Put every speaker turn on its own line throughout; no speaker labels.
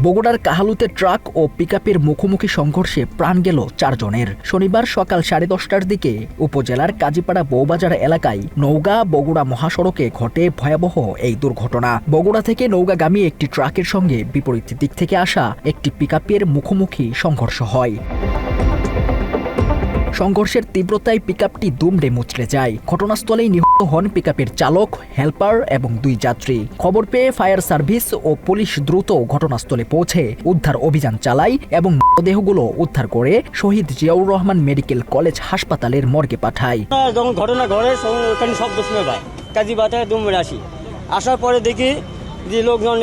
বগুড়ার কাহালুতে ট্রাক ও পিকআপের মুখোমুখি সংঘর্ষে প্রাণ গেল 4 জনের। শনিবার সকাল 10:30টার দিকে উপজেলার কাজীপাড়া বৌবাজার এলাকায় নওগাঁ বগুড়া মহাসড়কে ঘটে ভয়াবহ এই দুর্ঘটনা। বগুড়া থেকে নওগাঁগামী একটি ট্রাকের সঙ্গে বিপরীত দিক থেকে আসা একটি পিকআপের মুখোমুখি সংঘর্ষ হয়। সংঘর্ষের তীব্রতায় পিকআপটি দুমড়ে মুচড়ে যায়। ঘটনাস্থলেই নিহত হন পিকআপের চালক, হেলপার এবং 2 যাত্রী। খবর পেয়ে ফায়ার সার্ভিস ও পুলিশ দ্রুত ঘটনাস্থলে পৌঁছে উদ্ধার অভিযান চালায় এবং মৃতদেহগুলো উদ্ধার করে শহীদ জিয়াউর রহমান মেডিকেল কলেজ হাসপাতালের মর্গে পাঠায়।
যখন ঘটনা ঘটে ওখানে শব্দ শুনে পায়, কাজীবাজারে দুমড়ে আসার পরে দেখি যে লোকজন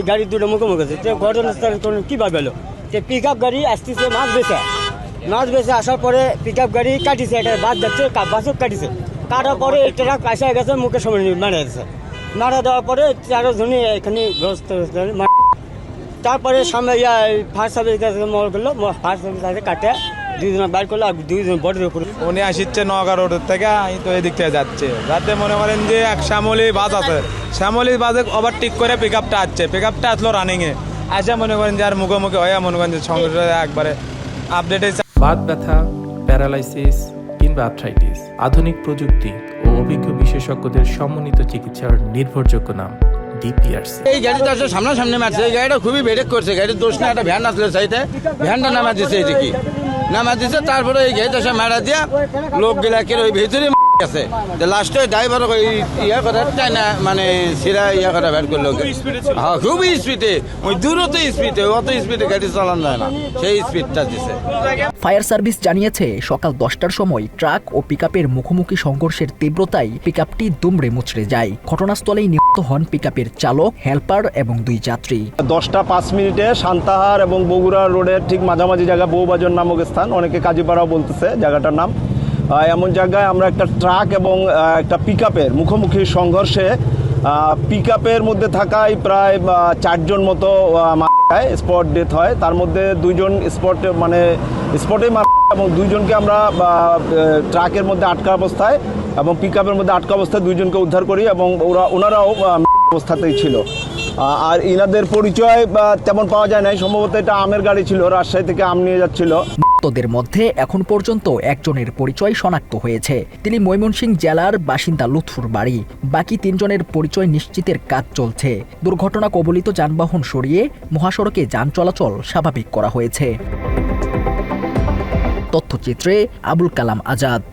গাড়ির দুটো মুখোমুখি আছে। ঘটনাস্থলে কীভাবে এলো যে পিকআপ গাড়ি আসতেছে মাছ বেছে আসার পরে পিকআপ গাড়ি কাটিছে, এটা বাস যাচ্ছে, বাসও কাটিছে। কাটার পরে ট্রাক আসা গেছে, মুখের সময় মারা গেছে। মারা দেওয়ার পরে 4 জনই এখানে গ্রস্ত। তারপরে সামনে ফায়ার সার্ভিস মল করলো, ফায়ার সার্ভিস আছে কাটে 2 জন বাইর করলো আর 2 জন বডির উপরে।
উনি আসছে নওগাঁ রোডের থেকে, আমি তো এদিক থেকে যাচ্ছে। রাতে মনে করেন যে এক শ্যামলী বাস আছে, শ্যামলী বাসে ওভারটেক করে পিকআপটা আসলো রানিংয়ে। আসে মনে করেন যে আর মুখোমুখি হয়ে মনে করেন যে সংঘর্ষ একবারে আপডেট হয়েছে।
বাত ব্যথা, প্যারালাইসিস কিংবা আর্থ্রাইটিস, আধুনিক প্রযুক্তি ও অভিজ্ঞ বিশেষজ্ঞদের সমন্বিত চিকিৎসার নির্ভরযোগ্য নাম DPRC।
এই গাড়িটা আসলে সামনাসামনি মারছে, এই গাড়িটা খুবই ব্রেক করছে। গাড়ির দোষ না, একটা ভ্যান আসলে চাইতে ভ্যানটা নামা দিচ্ছে, এদিকে নামা দিচ্ছে। তারপরে এই গাড়িটা সে মারা দিয়া লোকগুলাকে ওই ভিতরে আছে। লাস্টে ড্রাইভার ইয়া কথা তাই না, মানে সিরা ইয়া কথা ব্যাট করলো। হ্যাঁ, খুবই স্পিডে, ওই দূরত স্পিডে, অত স্পিডে গাড়ি চালানো যায় না, সেই স্পিডটা দিছে।
ফায়ার সার্ভিস জানিয়েছে সকাল 10টার সময় ট্রাক ও পিকআপের মুখোমুখি সংঘর্ষের তীব্রতায় পিকআপটি দুমড়ে মুচড়ে যায়। ঘটনাস্থলেই নিহত হন পিকআপের চালক, হেলপার এবং 2 যাত্রী।
10:05 সান্তাহার এবং বগুড়া রোডের ঠিক মাঝামাঝি জায়গা বৌবাজার নামক স্থান, অনেকে কাজীপাড়াও বলতেছে জায়গাটার নাম। এমন জায়গায় আমরা একটা ট্রাক এবং একটা পিকআপের মুখোমুখি সংঘর্ষে পিকআপের মধ্যে থাকায় প্রায় 4 জন মতো স্পট ডেথ হয়। তার মধ্যে 2 জন স্পটে মারা এবং 2 জনকে আমরা ট্রাকের মধ্যে আটকা অবস্থায় এবং পিকআপের মধ্যে আটকা অবস্থায় 2 জনকে উদ্ধার করি এবং ওনারাও অবস্থাতেই ছিল। আর ইনাদের পরিচয় তেমন পাওয়া যায় নাই। সম্ভবত এটা আমের গাড়ি ছিল, রাজশাহী থেকে আম নিয়ে যাচ্ছিল।
মৃতদের মধ্যে এখন পর্যন্ত 1 জনের পরিচয় শনাক্ত হয়েছে। তিনি ময়মনসিংহ জেলার বাসিন্দা লুৎফুর বাড়ি। বাকি 3 জনের পরিচয় নিশ্চিতের কাজ চলছে। দুর্ঘটনা কবলিত যানবাহন সরিয়ে মহাসড়কে যান চলাচল স্বাভাবিক করা হয়েছে। তথ্যচিত্রে আবুল কালাম আজাদ।